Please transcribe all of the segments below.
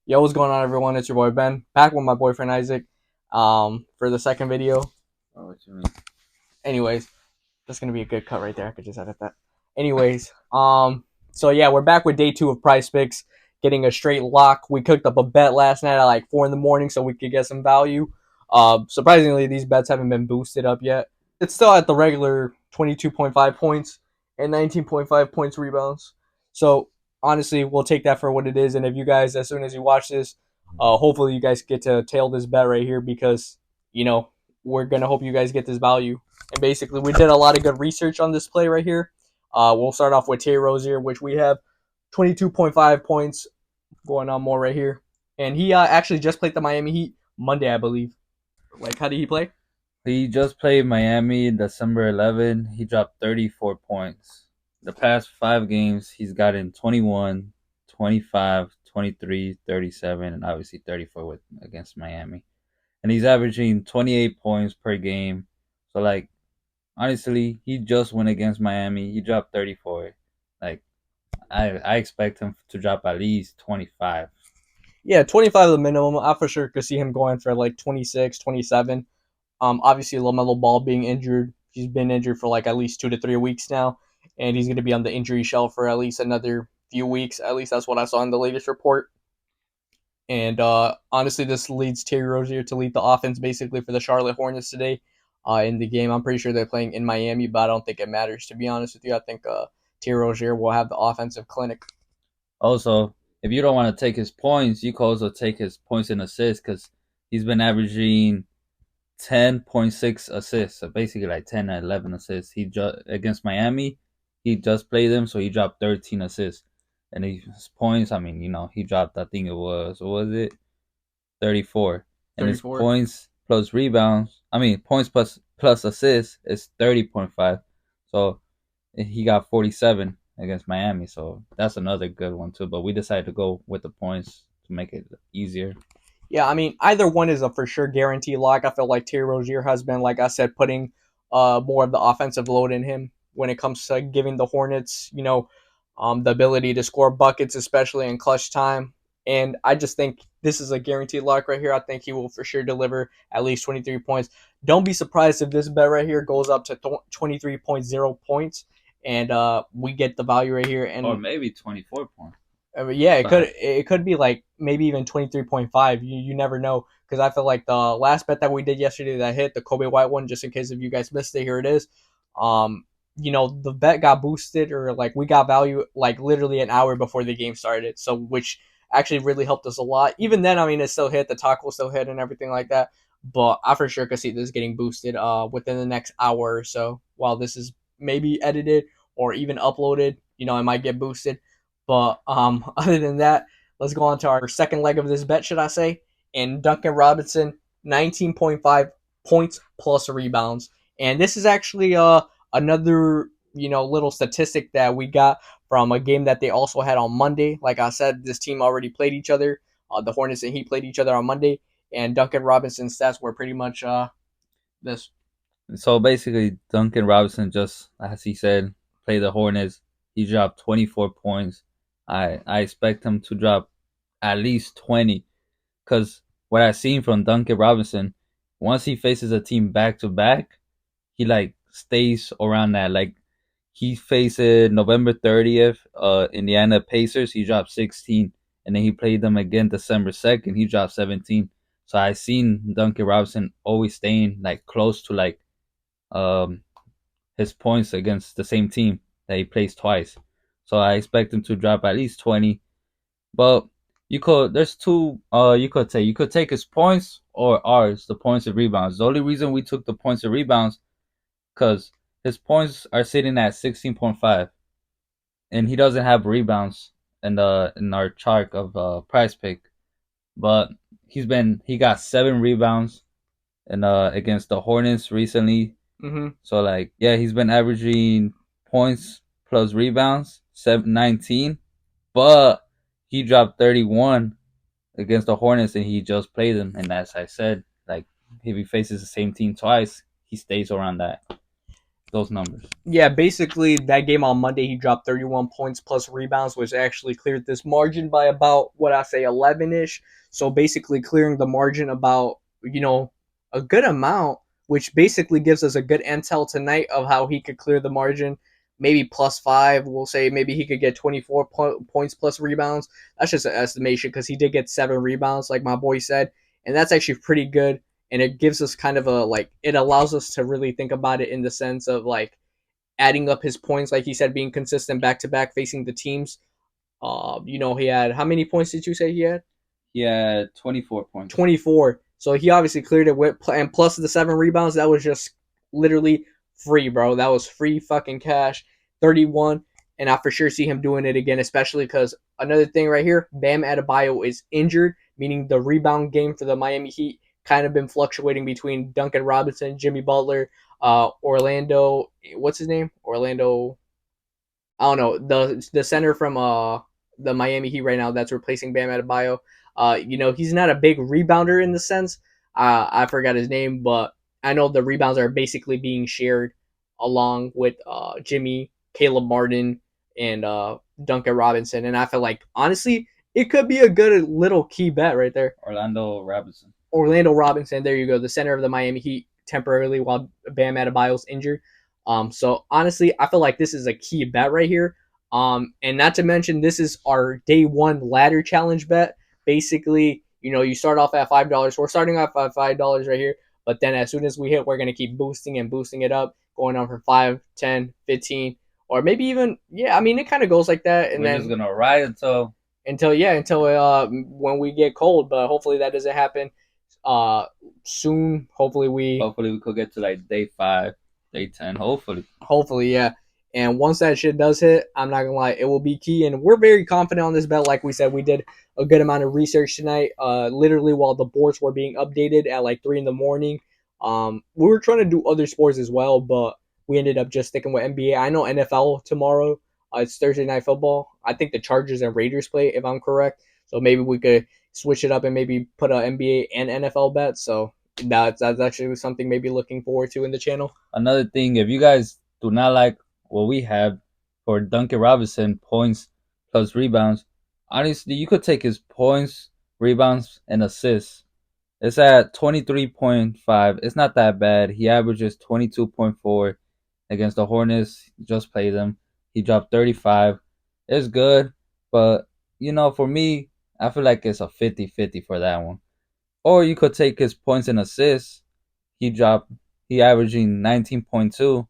Yo, what's going on, everyone? It's your boy Ben, back with my boyfriend Isaac, for the second video. Oh, what you mean? Anyways, that's gonna be a good cut right there. I could just edit that. Anyways, so yeah, we're back with day two of Prize Picks, getting a straight lock. We cooked up a bet last night at like 4 in the morning so we could get some value. Surprisingly, these bets haven't been boosted up yet. It's still at the regular 22.5 points and 19.5 points rebounds. So honestly, we'll take that for what it is. And if you guys, as soon as you watch this, hopefully you guys get to tail this bet right here because you know we're gonna hope you guys get this value. And basically, we did a lot of good research on this play right here. We'll start off with Terry Rozier, which we have 22.5 points going on more right here. And he actually just played the Miami Heat Monday, I believe. Like, how did he play? He just played Miami December 11. He dropped 34 points. The past 5 games, he's gotten 21, 25, 23, 37, and obviously 34 against Miami. And he's averaging 28 points per game. So, like, honestly, he just went against Miami. He dropped 34. Like, I expect him to drop at least 25. Yeah, 25 the minimum. I for sure could see him going for like 26, 27. Obviously, LaMelo Ball being injured. He's been injured for like at least 2 to 3 weeks now, and he's going to be on the injury shelf for at least another few weeks. At least that's what I saw in the latest report. And honestly, this leads Terry Rozier to lead the offense basically for the Charlotte Hornets today in the game. I'm pretty sure they're playing in Miami, but I don't think it matters, to be honest with you. I think Terry Rozier will have the offensive clinic. Also, if you don't want to take his points, you can also take his points and assists because he's been averaging 10.6 assists, so basically like 10 or 11 assists. Against Miami, he just played them, so he dropped 13 assists. And his points, I mean, he dropped, I think it was, what was it? 34. And his 34. points plus rebounds, I mean, points plus assists is 30.5. So he got 47 against Miami, so that's another good one too. But we decided to go with the points to make it easier. Yeah, I mean, either one is a for sure guarantee lock. I feel like Terry Rozier has been, like I said, putting more of the offensive load in him when it comes to giving the Hornets, the ability to score buckets, especially in clutch time. And I just think this is a guaranteed lock right here. I think he will for sure deliver at least 23 points. Don't be surprised if this bet right here goes up to 23.0 points and we get the value right here. Or And maybe 24 points. yeah, it could But it could be like maybe even 23.5. You never know because I feel like the last bet that we did yesterday that hit the Kobe White one. Just in case if you guys missed it, here it is. Um, the bet got boosted or like we got value like literally an hour before the game started. So which actually really helped us a lot. Even then, I mean, it still hit the taco still hit and everything like that. But I for sure could see this getting boosted within the next hour or so. While this is maybe edited or even uploaded, it might get boosted. But other than that, let's go on to our second leg of this bet, should I say? And Duncan Robinson, 19.5 points plus rebounds. And this is actually another little statistic that we got from a game that they also had on Monday. Like I said, this team already played each other. The Hornets and Heat played each other on Monday, and Duncan Robinson's stats were pretty much this. so basically, Duncan Robinson just, as he said, played the Hornets. He dropped 24 points. I expect him to drop at least 20 because what I've seen from Duncan Robinson, once he faces a team back to back, he like stays around that. Like he faced November 30th, Indiana Pacers. He dropped 16, and then he played them again December 2nd. He dropped 17. So I seen Duncan Robinson always staying like close to like um his points against the same team that he plays twice. So I expect him to drop at least 20. But there's two you could take his points or ours, the points and rebounds. The only reason we took the points and rebounds because his points are sitting at 16.5 and he doesn't have rebounds in our chart of price pick. But he got 7 rebounds and against the Hornets recently. Mm-hmm. So like yeah, he's been averaging points plus rebounds 19, but he dropped 31 against the Hornets and he just played them. And as I said, like if he faces the same team twice, he stays around that. those numbers. Yeah, basically that game on Monday he dropped 31 points plus rebounds, which actually cleared this margin by about what I say 11 ish. So basically clearing the margin about a good amount, which basically gives us a good intel tonight of how he could clear the margin. Maybe +5. We'll say maybe he could get 24 points plus rebounds. That's just an estimation because he did get 7 rebounds, like my boy said, and that's actually pretty good. And it gives us kind of it allows us to really think about it in the sense of like adding up his points, like he said, being consistent back to back facing the teams. He had how many points did you say he had? He had 24 points. 24. So he obviously cleared it with, and plus the 7 rebounds. That was just literally free, bro. That was free fucking cash. 31, and I for sure see him doing it again, especially because another thing right here, Bam Adebayo is injured, meaning the rebound game for the Miami Heat kind of been fluctuating between Duncan Robinson, Jimmy Butler, Orlando. What's his name? Orlando. I don't know the center from the Miami Heat right now that's replacing Bam Adebayo. He's not a big rebounder in the sense. I forgot his name, but I know the rebounds are basically being shared along with Jimmy, Caleb Martin, and Duncan Robinson. And I feel like honestly, it could be a good little key bet right there. Orlando Robinson. Orlando Robinson, there you go, the center of the Miami Heat temporarily while Bam Adebayo's injured. So honestly, I feel like this is a key bet right here. And not to mention, this is our day one ladder challenge bet. Basically, you start off at $5. We're starting off at $5 right here, but then as soon as we hit, we're gonna keep boosting and boosting it up, going on for 5, 10, 15, or maybe even yeah. I mean, it kind of goes like that, and we're just gonna ride until when we get cold. But hopefully that doesn't happen soon. Hopefully we could get to like day 5, day 10. Hopefully, yeah. And once that shit does hit, I'm not gonna lie, it will be key. And we're very confident on this bet. Like we said, we did a good amount of research tonight. Literally while the boards were being updated at like 3 in the morning. We were trying to do other sports as well, but we ended up just sticking with NBA. I know NFL tomorrow. It's Thursday night football. I think the Chargers and Raiders play, if I'm correct. So maybe we could switch it up and maybe put a NBA and NFL bet. So that's actually something maybe looking forward to in the channel. Another thing, if you guys do not like what we have for Duncan Robinson, points plus rebounds, honestly, you could take his points, rebounds, and assists. It's at 23.5. It's not that bad. He averages 22.4 against the Hornets. Just played them. He dropped 35. It's good, but for me, I feel like it's a 50-50 for that one. Or you could take his points and assists. He averaging 19.2.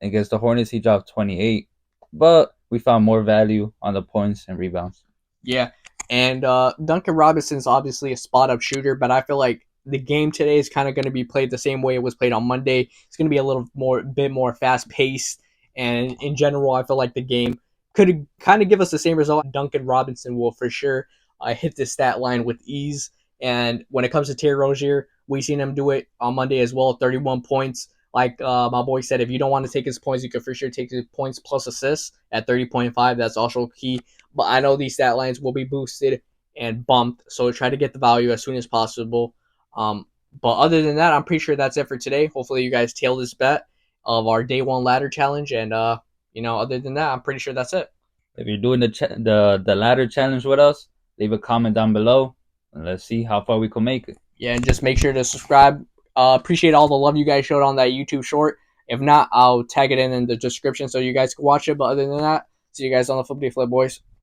Against the Hornets, he dropped 28. But we found more value on the points and rebounds. Yeah, and Duncan Robinson's obviously a spot-up shooter, but I feel like the game today is kind of going to be played the same way it was played on Monday. It's going to be a bit more fast-paced, and in general, I feel like the game could kind of give us the same result. Duncan Robinson will for sure hit the stat line with ease. And when it comes to Terry Rozier, we've seen him do it on Monday as well, 31 points. Like my boy said, if you don't want to take his points, you could for sure take his points plus assists at 30.5. That's also key. But I know these stat lines will be boosted and bumped, so try to get the value as soon as possible. But other than that, I'm pretty sure that's it for today. Hopefully, you guys tail this bet of our day one ladder challenge, and other than that, I'm pretty sure that's it. If you're doing the ladder challenge with us, leave a comment down below, and let's see how far we can make it. Yeah, and just make sure to subscribe. Appreciate all the love you guys showed on that YouTube short. If not, I'll tag it in the description so you guys can watch it. But other than that, see you guys on the Flippity Flip, boys.